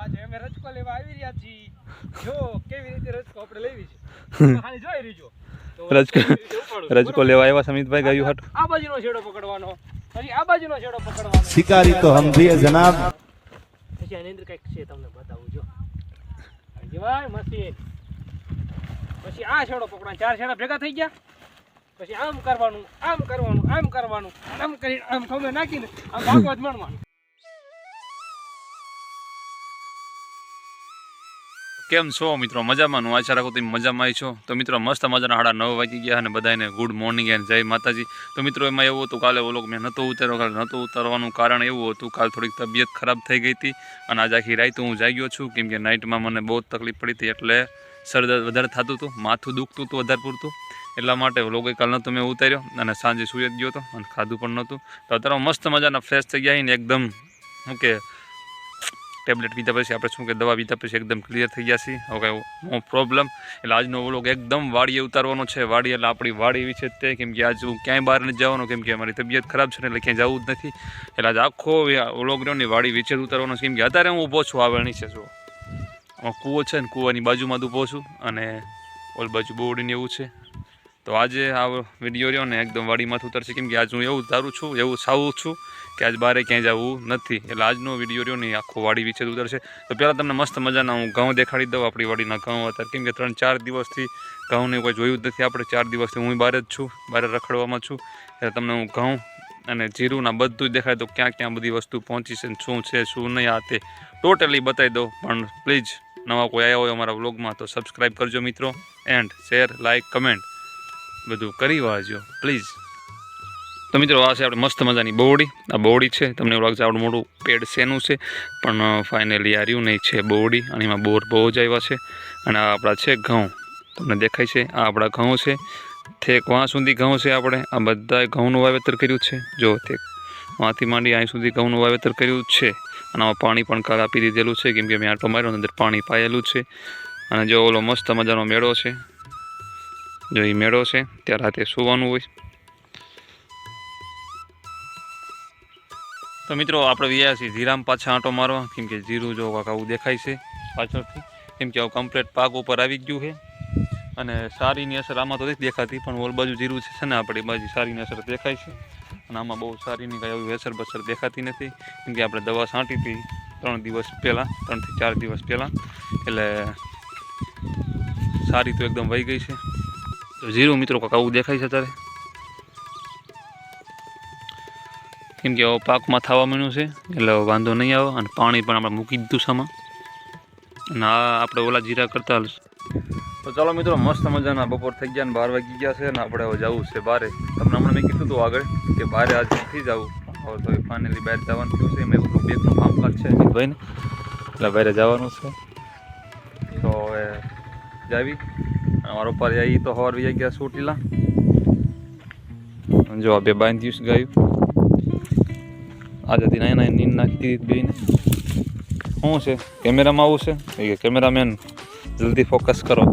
આજે અમે રજકો લેવા આવી રહ્યા છીએ. જો કેવી રીતે રજકો આપણે લેવી છે ખાલી જોઈ રીજો. રજકો લેવા આવ્યા સમિતભાઈ ગયું હટ. આ બાજુનો છેડો પકડવાનો, પછી આ બાજુનો છેડો પકડવાનો. शिकारी तो हम भी है जनाब. પછી આની અંદર કંઈક છે તમને બતાવું જો. જીવાય મસ્તી. પછી આ છેડો પકડવાનો, 4 છેડા ભેગા થઈ ગયા. પછી આમ કરવાનું, આમ કરવાનું, આમ કરવાનું, આમ કરી આમ ખમે નાખીને આમ ભાગવા જ મળવાનું. કેમ છો મિત્રો? મજામાં? હું આશા રાખું તમે મજામાં આવી છો. તો મિત્રો મસ્ત મજાના 9:30 વાગી ગયા અને બધાને ગુડ મોર્નિંગ એન્ડ જય માતાજી. તો મિત્રો એમાં એવું હતું, કાલે વ્લોગ મેં નહોતો ઉતાર્યો. કાલે નહોતો ઉતારવાનું કારણ એવું હતું, કાલે થોડીક તબિયત ખરાબ થઈ ગઈ હતી અને આજે આખી રાત હું જાગ્યો છું, કેમ કે નાઇટમાં મને બહુ તકલીફ પડી હતી. એટલે શરદર્દ વધારે થતું હતું, માથું દુખતું હતું વધારે પૂરતું. એટલા માટે વ્લોગ કાલે નહોતો મેં ઉતાર્યો અને સાંજે સૂઈ જ ગયો હતો અને ખાધું પણ નહોતું. તો અત્યારે મસ્ત મજાના ફ્રેશ થઈ ગયા ને એકદમ શું કે ટેબ્લેટ પીધા પછી આપણે શું કે દવા પીધા પછી એકદમ ક્લિયર થઈ ગયા છીએ. હવે કાંઈ નો પ્રોબ્લેમ. એટલે આજનો વ્લોગ એકદમ વાડીએ ઉતારવાનો છે. વાડી એટલે આપણી વાડી વિશે તે, કેમ કે આજ હું ક્યાંય બહાર નથી જવાનો, કેમ કે અમારી તબિયત ખરાબ છે ને એટલે ક્યાંય જવું જ નથી. એટલે આજે આખો વ્લોગ રહ્યો ને વાડી વિશે જ ઉતારવાનો છે, કેમ કે અત્યારે હું ઊભો છું આવે નીચે જો કૂવો છે ને કૂવાની બાજુમાં ઊભો છું અને ઓલ બાજુ બોડીને એવું છે. તો આજે આ વિડીયો રહ્યો ને એકદમ વાડીમાંથી ઉતરશે, કેમ કે આજ હું એવું ધારું છું, એવું સાવું છું કે આજ બહાર ક્યાંય જવું નથી. એટલે આજનો વિડીયો રહ્યો ને આખો વાડી વિશે ઉતરશે. તો પહેલાં તમને મસ્ત મજાના હું ઘઉં દેખાડી દઉં, આપણી વાડીના ઘઉં અત્યારે, કેમ કે 3-4 દિવસથી ઘઉંને કોઈ જોયું જ નથી આપણે. 4 દિવસથી હું બહાર જ છું, બહાર રખડવામાં છું. એટલે તમને હું ઘઉં અને જીરુંના બધું જ દેખાડી દઉં, ક્યાં ક્યાં બધી વસ્તુ પહોંચી છે, શું છે શું નહીં, આ તે ટોટલી બતાવી દઉં. પણ પ્લીઝ નવા કોઈ આવ્યા હોય અમારા વ્લોગમાં તો સબસ્ક્રાઈબ કરજો મિત્રો, એન્ડ શેર લાઇક કમેન્ટ બધું કરી વાળજો પ્લીઝ. તો મિત્રો આ છે આપણે મસ્ત મજાની બોવડી. આ બોવડી છે, તમને એવું લાગશે આપણું મોટું પેડ શેનું છે, પણ ફાઇનલી આ રહ્યું નહીં છે બોવડી. અને એમાં બોર બહુ જ આવ્યા છે. અને આ આપણા છે ઘઉં, તમને દેખાય છે આ આપણા ઘઉં છે. ઠેક વાં સુધી ઘઉં છે. આપણે આ બધા ઘઉંનું વાવેતર કર્યું છે. જો ઠેક વાંથી માંડી અહીં સુધી ઘઉંનું વાવેતર કર્યું છે. અને આમાં પાણી પણ કાલ આપી દીધેલું છે, કેમ કે મેં આટો માર્યો અંદર પાણી પાયેલું છે. અને જો ઓલો મસ્ત મજાનો મેળો છે, જો એ મેળો છે ત્યાં રાતે સૂવાનું હોય. તો મિત્રો આપણે વ્યા છીએ જીરામ પાછા આંટો મારવા, કેમ કે જીરું જો કાંક આવું દેખાય છે પાછળથી, કેમ કે આવું કમ્પ્લીટ પાક ઉપર આવી ગયું છે. અને સારીની અસર આમાં તો નથી દેખાતી, પણ ઓલ બાજુ જીરું છે ને આપણી બાજુ સારીની અસર દેખાય છે. અને આમાં બહુ સારીની કાંઈ એવી અસર બસર દેખાતી નથી, કેમ કે આપણે દવા છાંટી હતી 3 દિવસ પહેલાં, 3 થી 4 દિવસ પહેલાં. એટલે સારી તો એકદમ વહી ગઈ છે. તો જીરું મિત્રો કાંક આવું દેખાય છે અત્યારે, કેમ કે પાકમાં થવા માંડ્યું છે એટલે વાંધો નહીં આવે. અને પાણી પણ આપણે મૂકી દીધું સામાં. અને આ આપણે ઓલા જીરા કરતા. તો ચાલો મિત્રો મસ્ત મજાના બપોર થઈ ગયા ને 12 વાગી ગયા છે ને આપણે હવે જવું છે બહાર. તમને હમણાં મેં કીધું હતું આગળ કે બહાર આજ નથી જવું, હવે તો ફાઇનલી બહાર જવાનું થયું છે. મેં બધું બેગનું કામકાજ છે અમિતભાઈને, એટલે બહાર જવાનું છે. તો હવે જાવી અમારા ઉપર જઈએ તો સવાર વી ગયા ચોટીલા. જો આ બે બાંધ્યું ગાયું આજથી નાના નીંદ નાખી દીધી બેને. શું છે કેમેરામાં આવું છે એ કેમેરામેન જલ્દી ફોકસ કરો.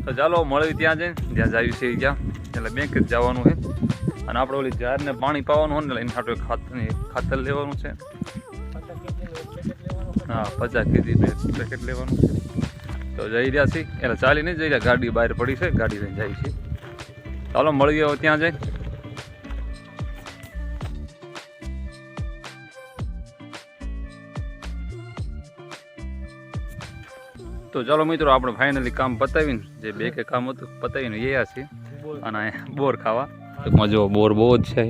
તો ચાલો મળવી ત્યાં જઈને જ્યાં જાવી છે ત્યાં, એટલે બેંક જ જવાનું છે. અને આપણે ઓલી ઝાડને પાણી પાવાનું હોય ને એટલે એની સાથે ખાતર લેવાનું છે. હા 50 kg પેકેટ લેવાનું છે. તો જઈ રહ્યા છીએ, એટલે ચાલી નહીં જઈ રહ્યા, ગાડી બહાર પડી છે, ગાડી લઈને જાય છે. ચાલો મળીએ હવે ત્યાં જઈ. તો ચાલો મિત્રો આપણે ફાઇનલી કામ પતાવીને, જે બે કે કામ હતું પતાવીને ગયા છીએ. અને બોર ખાવા ટૂંકમાં જો બોર બહુ જ છે,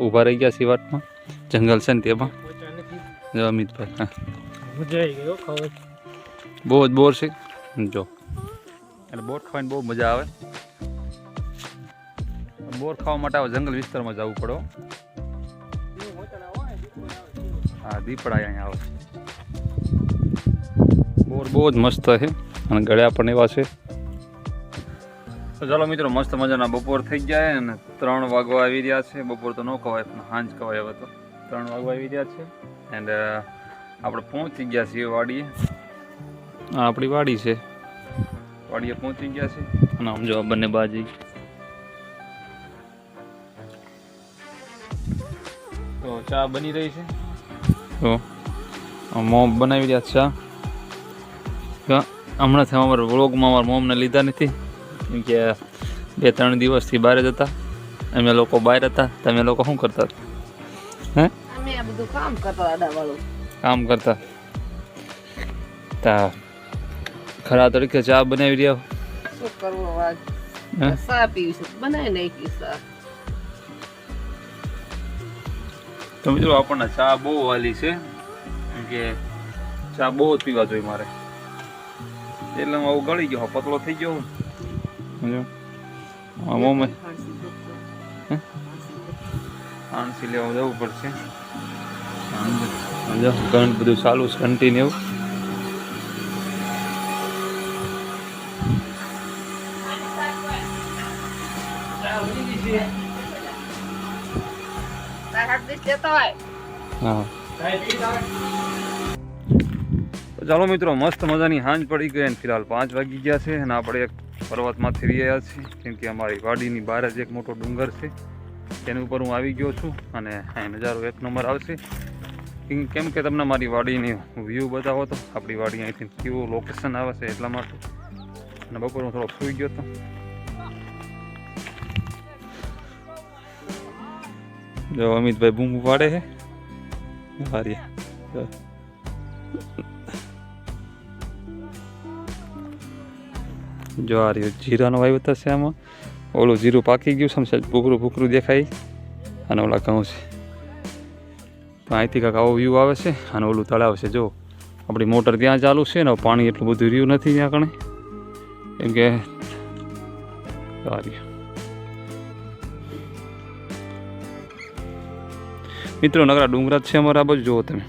ઊભા રહી ગયા છીએ વાટમાં. જંગલ છે ને તેમાં જો અમિતભાઈ હા બહુ જ બોર છે જો. એટલે બોર ખાવાની બહુ મજા આવે. બોર ખાવા માટે આવે જંગલ વિસ્તારમાં જવું પડે. હા દીપડા અહીંયા આવે. બોર બહુ જ મસ્ત છે અને ગળ્યા પણ એવા છે. તો ચાલો મિત્રો મસ્ત મજાના બપોર થઈ ગયા અને 3 વાગવા આવી રહ્યા છે. બપોર તો ન કહેવાય પણ સાંજ કહેવાય. હવે તો 3 વાગવા આવી રહ્યા છે. એન્ડ આપણે પહોંચી ગયા છીએ વાડીએ. આ આપણી વાડી છે, વાડીએ પહોંચી ગયા છે. અને આમ જો બંને બાજી તો ચા બની રહી છે. તો મોમ બનાવી રહ્યા છે ચા. હમણાંથી અમારા વ્લોગમાં અમારા મોમને લીધા નથી કેમ કે 2-3 દિવસથી બહાર જ હતા. અમે લોકો બહાર હતા. તમે લોકો શું કરતા હતા? હે અમે આ બધું કામ કરતા આડાવાળું કામ કરતા તા ખરા તરીકે ચા બનાવી રહ્યા. શું કરવું આજ હે? ચા પીવી છે બનાવી નાખી ચા. તો મિત્રો આપણને ચા બહુ વાલી છે કેમ કે ચા બહુ જ પીવા જોઈએ મારે. એટલે હું આવું ગળી ગયો પતળો થઈ ગયો સમજો. મોમાં આણસી લેવા જવું પડશે. સમજો ઘણું બધું ચાલુ છે કન્ટિન્યુ. હા ચાલો મિત્રો મસ્ત મજાની સાંજ પડી ગઈ અને ફિલહાલ 5 વાગી ગયા છે અને આપણે એક પર્વતમાંથી રહ્યા છીએ કેમ કે અમારી વાડીની બહાર જ એક મોટો ડુંગર છે તેની ઉપર હું આવી ગયો છું અને અહીં નજારો 1 નંબર આવશે કેમ કે તમને મારી વાડીની વ્યૂ બતાવો તો આપણી વાડી અહીંથી કેવું લોકેશન આવે છે એટલા માટે. અને બપોર હું થોડો સૂઈ ગયો હતો. જો અમિતભાઈ બૂમ પાડે છે હારી. જો આ રહ્યું જીરાનો વાવેતર છે આમાં. ઓલું જીરું પાકી ગયું સમજે ભૂખરું ભૂખરું દેખાય અને ઓલા ઘઉં છે. અહીંથી કાંક આવો વ્યૂ આવે છે અને ઓલું તળાવ છે. જો આપણી મોટર ત્યાં ચાલુ છે ને પાણી એટલું બધું રહ્યું નથી ત્યાં કણે કેમ કે સારી. મિત્રો નગરા ડુંગરા છે અમારા બાજુ જુઓ તમે.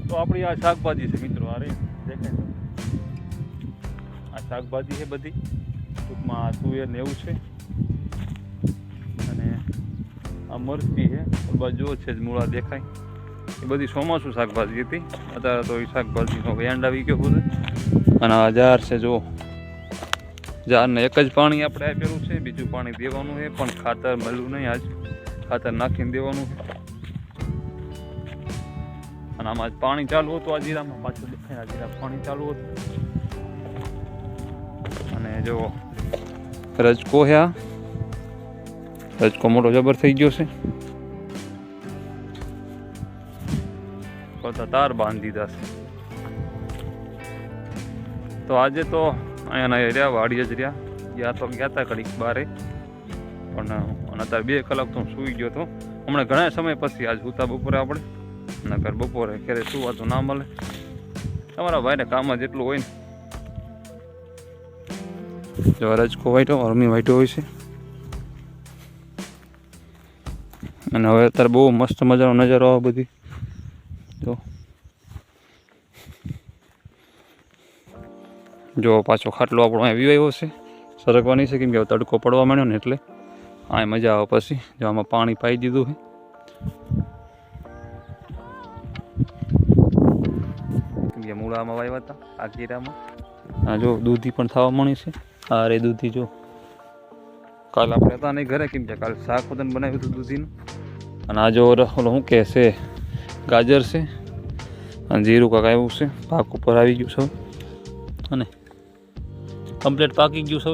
તો આપણી આ શાકભાજી છે મિત્રો. અરે દેખાય છે આ શાકભાજી છે બધી ટૂંકમાં તુવેર ને એવું છે અને આ મરચી છે બાજુ છે જ મૂળા દેખાય એ બધી ચોમાસું શાકભાજી હતી. અત્યારે તો એ શાકભાજીનો વેન્ડ આવી ગયો બધું. અને આ જાર છે જો જારને એક જ પાણી આપણે આપેલું છે બીજું પાણી દેવાનું છે પણ ખાતર મળ્યું નહીં આજ ખાતર નાખીને દેવાનું છે. અને આમાં પાણી ચાલુ હતું આ જીરામાં પાછું દેખાય આ જીરા પાણી ચાલુ હતું. અને જો રજકો છે આ રજકો મોટો જબર થઈ ગયો છે બધા તાર બાંધી દીધા છે. તો આજે તો અહીંયા રહ્યા વાડીએ જ રહ્યા. ગયા હતા ઘડીક બારે પણ અત્યારે 2 કલાક તો હું સૂઈ ગયો હતો. હમણાં ઘણા સમય પછી આજ સૂતા બપોરે આપણે નકર બપોરે ક્યારે સુવાતું ના મળે. તમારા ભાઈને કામ જ એટલું હોય ને. જો રજકો વાઈટો અરમી વાઈટો હોય છે અને હવે અત્યારે બહુ મસ્ત મજાનો નજારો આવે બધી. તો જો પાછો ખાટલો આપણો અહીંયા વિવાયો છે સરકવાની છે કેમ કે તડકો પડવા માંડ્યો ને એટલે આ મજા આવે. પછી જો આમાં પાણી પાઈ દીધું છે. કેમ કે મૂળામાં વાવ્યા હતા આ કીરામાં. આ જો દૂધી પણ થવા મળી છે. આ રે દૂધી જો કાલ આપણે હતા નહીં ઘરે કેમ કે કાલે શાક ઉદન બનાવ્યું હતું દૂધીનું. અને આ જો ઓલો શું કહે છે ગાજર છે અને જીરું કાંક આવ્યું છે પાક ઉપર આવી ગયું છે અને કમ્પ્લીટ પાકી ગયું છે.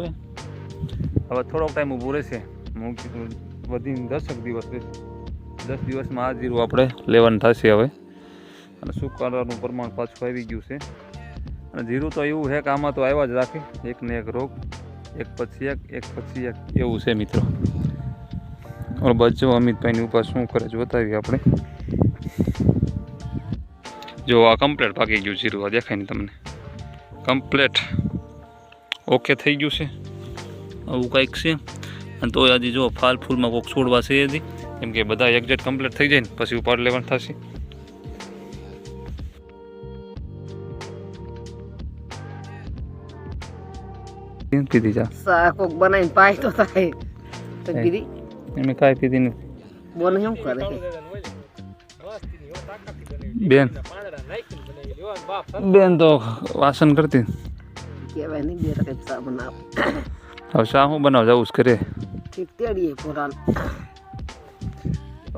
હવે થોડોક ટાઈમ ઊભું રહેશે. હું કીધું વધીને 10 દિવસ રહેશે. 10 દિવસમાં આ જીરું આપણે લેવાનું થશે હવે. અને સુકારાનું પ્રમાણ પાછું આવી ગયું છે. અને જીરું તો એવું છે કે આમાં તો આવ્યા જ રાખે એકને એક રોગ એક પછી એક એવું છે મિત્રો. ઓર બચ્ચો અમિતભાઈની ઉપર શું કરે છે બતાવીએ આપણે. જો આ કમ્પ્લીટ પાકી ગયું જીરું આ દેખાય ને તમને કમ્પ્લીટ ઓકે થઈ ગયું છે આવું કંઈક છે. અને તો હજી જો ફાલ ફૂલમાં કોઈક છોડવા છે હજી કેમ કે બધા એક્ઝેક્ટ કમ્પ્લીટ થઈ જાય ને પછી ઉપાડ લેવાનું થશે. પીધી જા શાક બનાવીને પાય તો થાય તો કીધી એમ કાંઈ પીધી નથી બોને શું કરે બેન તો વાસણ કરતી કહેવાય નહીં બે રકમ ચા બનાવ. હવે શા શું બનાવ જવું જ કરે તેડીએ પોરાન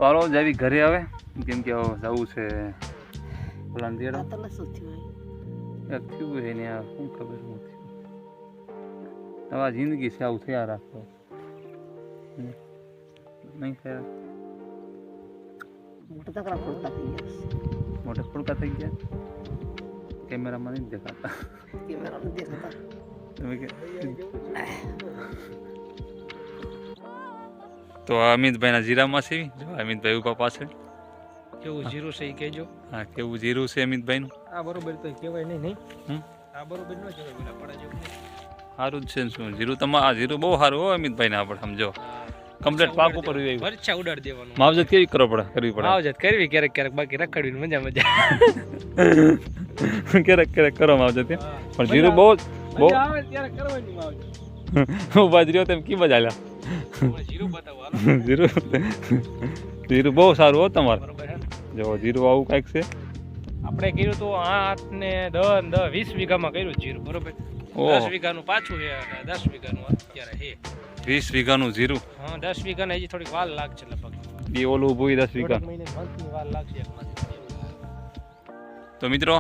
વાળો જાવી ઘરે આવે કેમ કે જવું છે પ્લાન આ દેડા તો નશું થયું અહીં. થયું છે ને આ શું ખબર શું થયું હવે આ જિંદગી છે આવું થયા રાખો નહીં થયા મોટા તકરા ફોડતા થઈ ગયા મોટા ફોડકા થઈ ગયા કેમેરામાં નહીં દેખાતા કેમેરા નથી દેખાતા. તમે કે તો આ અમિતભાઈના જીરામાં છે જો અમિતભાઈ ઉભા પાછળ કેવું જીરું છે એ કહેજો. હા કેવું જીરું છે અમિતભાઈનું આ બરોબર તો કહેવાય નહીં. હમ આ બરોબર ન કહેવાય પેલા પડા જેવું નહીં. સારું જ છે ને શું જીરું તમારે આ જીરું બહુ સારું હો અમિતભાઈને આપણે સમજો કમ્પ્લીટ પાક ઉપર આવ્યું મરચા ઉડાડી દેવાનું. માવજત કેવી કરવી પડે માવજત કરવી ક્યારેક ક્યારેક, બાકી રખડવી મજા ક્યારેક કરો માવજત પણ જીરું બહુ બહુ મજા આવે ત્યારે કરવાની માવજત. ઉભા જ રહ્યો તેમ કી મજા આલ્યા હમણાં જીરું બતાવો હાલો. જીરું બહુ સારું હો તમારે બરોબર હે ને? જો જીરું આવું કાંઈક છે આપણે કર્યું તો 8 ને 10 ને 20 વીઘામાં કર્યું જીરું બરોબર. ઓહો. 10 વીઘાનું પાછું છે અને 10 વીઘાનું અત્યારે છે. 20 વીઘાનું જીરું હા 10 વીઘાને હજી થોડીક વાર લાગશે લગભગ. એ ઓલું ઊભું 10 વીઘા થોડાક મહિને મંથની વાર લાગશે એકમાંથી. તો મિત્રો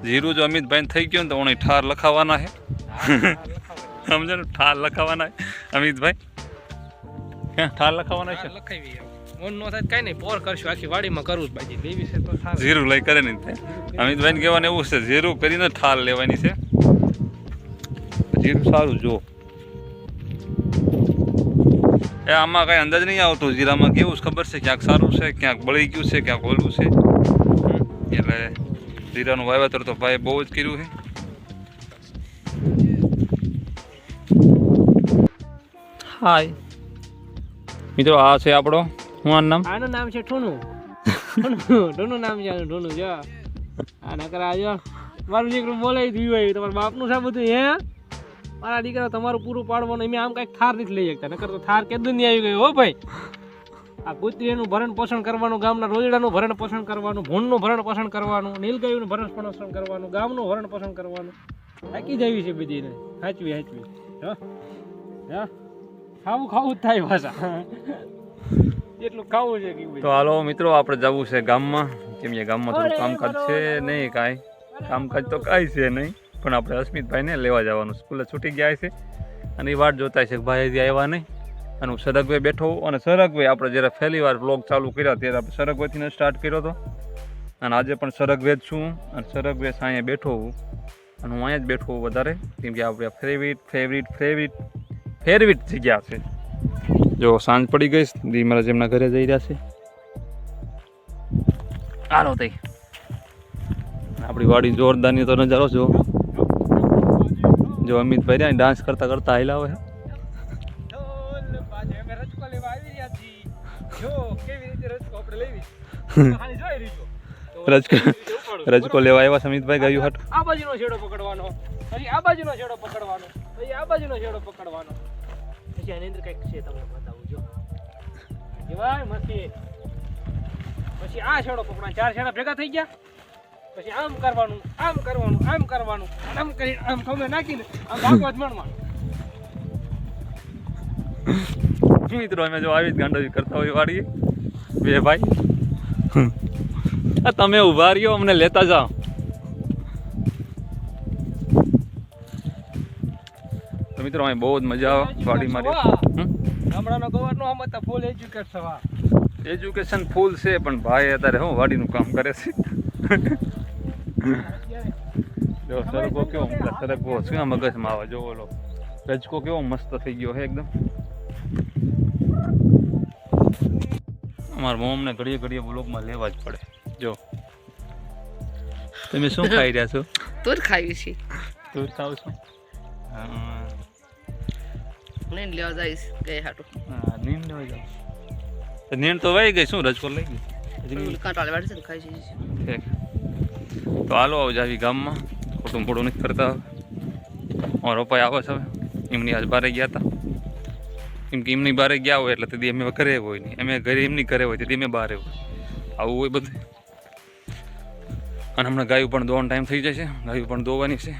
જીરું જો અમિતભાઈ થઈ ગયું ને તો ઓણે ઠાર લખાવાના છે સમજો ને ઠાર લખાવાના છે અમિતભાઈ ક્યાં ઠાર લખાવાના છે લખાવી ઓન નો થાય કઈ નહીં, પોર કરશું આખી વાડીમાં કરવું જ બાકી લેવી છે તો સારું. જીરું લઈ કરે નહીં અમિતભાઈને કહેવાનું એવું છે જીરું કરીને ઠાર લેવાની છે જીરું સારું જો એ આમાં કઈ અંદાજ નહીં આવતો જીરામાં કેવું છે ખબર છે ક્યાંક સારું છે ક્યાંક બળી ગયું છે ક્યાંક ઓલું છે એટલે જીરાનું વાવેતર તો ભાઈ બહુ જ કર્યું છે હાય મિત્રો આ છે આપણો શું આનું નામ આનું નામ છે ઠોનું નામ છે આનું ઠોનું જો આ નકરા જો મારું દીકરું બોલે દીધું હોય તમારા બાપનું છે બધું હે મારા દીકરા તમારું પૂરું પાડવાનું એમ આમ કઈક થાર નથી લઈ શકતા નકર તો થાર કેદું નહીં આવી ગયું હો ભાઈ. આ કૂતરીનું ભરણ પોષણ કરવાનું, ગામના રોજડાનું ભરણ પોષણ કરવાનું, ભૂંડનું ભરણ પોષણ કરવાનું, નીલગાયનું ભરણ પોષણ કરવાનું, ગામનું ભરણ પોષણ કરવાનું, થાકી જવી છે બધીને હાચવી હા ખાવું જ થાય પાછા એટલું ખાવું છે કે તો હાલો મિત્રો આપણે જવું છે ગામમાં કેમ કે ગામમાં થોડું કામકાજ છે નહીં કાંઈ કામકાજ તો કાંઈ છે નહીં પણ આપણે અસ્મિતભાઈને લેવા જવાનું સ્કૂલે છૂટી ગયા છે અને એ વાટ જોતા છે કે ભાઈ હજી આવ્યા નહીં અને હું સરગભાઈ બેઠો હોઉં અને સરગભાઈ આપણે જ્યારે પહેલી વાર બ્લોગ ચાલુ કર્યા ત્યારે આપણે સરગભાઈથી સ્ટાર્ટ કર્યો હતો અને આજે પણ સરગવે જ છું અને સરગવે અહીંયા બેઠો હોઉં અને હું અહીંયા જ બેઠો હોઉં વધારે કેમ કે આપણે ફેવરિટ જગ્યા છે જો સાંજ પડી ગઈ ધીમરા જેમના ઘરે જઈ રહ્યા છે હાલો તઈ આપણી વાડી જોરદારની તો નજારો જો અમિતભાઈ રહ્યા ડાન્સ કરતા કરતા હાલ્યા આવે રજકો લેવા આવ્યા અમિતભાઈ ગયું હટ આ બાજુનો છેડો પકડવાનો, પછી આ બાજુનો છેડો પકડવાનો, પછી આ બાજુનો છેડો પકડવાનો. પછી આની અંદર કંઈક છે તમને બતાવું જો કેવાય મસ્તી. પછી આ છેડો પકડવાનો, 4 છેડા ભેગા થઈ ગયા. પછી આમ કરવાનું, આમ કરવાનું, આમ કરવાનું, આમ કરી આમ ખમે નાખીને આમ ભાગવા જ માંડવાનું. મિત્રો અમે જો આવી જ ગાંડા કરતા હોય વાડીએ બે ભાઈ તમે ઉભા રહ્યો અમને લેતા જાઓ તો મિત્રો અહીં બહુ જ મજા આવે વાડીમાં ગામડાનો ગવર્નો આમાં ફૂલ એજ્યુકેશન ફૂલ છે પણ ભાઈ અત્યારે હું વાડીનું કામ કરે છે જો સરગવો કેવો સરગવો શું મગજમાં આવે જો ઓલો રજકો કેવો મસ્ત થઈ ગયો છે એકદમ અમારા મોમને ઘડીએ ઘડીએ બ્લોગમાં લેવા જ પડે જો તમે શું ખાઈ રહ્યા છો તું જ ખાવી છે તું ખાવ છો લઈને લેવા જઈશ ગઈ હાટું હા નીંદ લેવા જાવ તો નીંદ તો વહી ગઈ શું રજકો લઈ ગઈ કાંટાળે વાળી છે ને ખાઈ છે તો હાલો આવ જાવી ગામમાં ખોટું મોટું નથી કરતા અમારા પપ્પા આવે છે હવે એમની આજ બારે ગયા હતા કેમ કે એમની બારે ગયા હોય એટલે તેથી અમે ઘરે હોય નહીં અમે ઘરે એમની ઘરે હોય તેથી અમે બહાર હોય આવું હોય બધું અને હમણાં ગાયું પણ દોવાનો ટાઈમ થઈ જશે ગાયું પણ દોવાની છે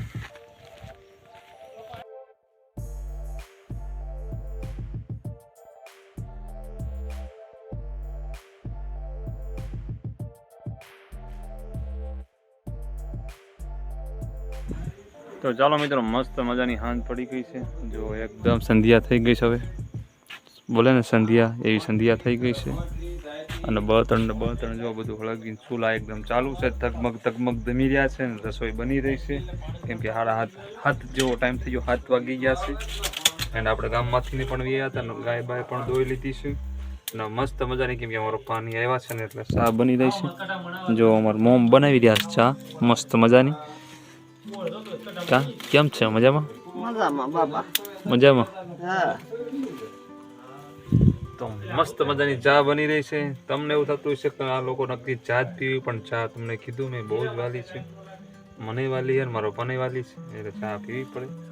તો ચાલો મિત્રો મસ્ત મજાની હાંજ પડી ગઈ છે જો એકદમ સંધ્યા થઈ ગઈ છે હવે બોલે ને સંધ્યા એવી સંધ્યા થઈ ગઈ છે અને બળતણ જો બધું હળગીને ચૂલા એકદમ ચાલુ છે તગમગ ધમી રહ્યા છે ને રસોઈ બની રહી છે કેમ કે 7:30 જેવો ટાઈમ થઈ ગયો 7 વાગી ગયા છે એન્ડ આપણે ગામમાંથી પણ વ્યા હતા ને ગાય બાય પણ દોઈ લીધી છે અને મસ્ત મજાની કેમ કે અમારો પાણી આવ્યા છે ને એટલે ચા બની રહી છે જો અમારા મોમ બનાવી રહ્યા છે ચા મસ્ત મજાની કા કેમ છે મજામાં મજામાં બાબા મજામાં હા તો મસ્ત મજાની ચા બની રહી છે તમને એવું થતું હશે કે આ લોકો નક્કી ચા જ પીવી પણ ચા તમને કીધું મેં બહુ જ વાલી છે મને વાલી યાર મારો પને વાલી છે એટલે ચા પીવી પડે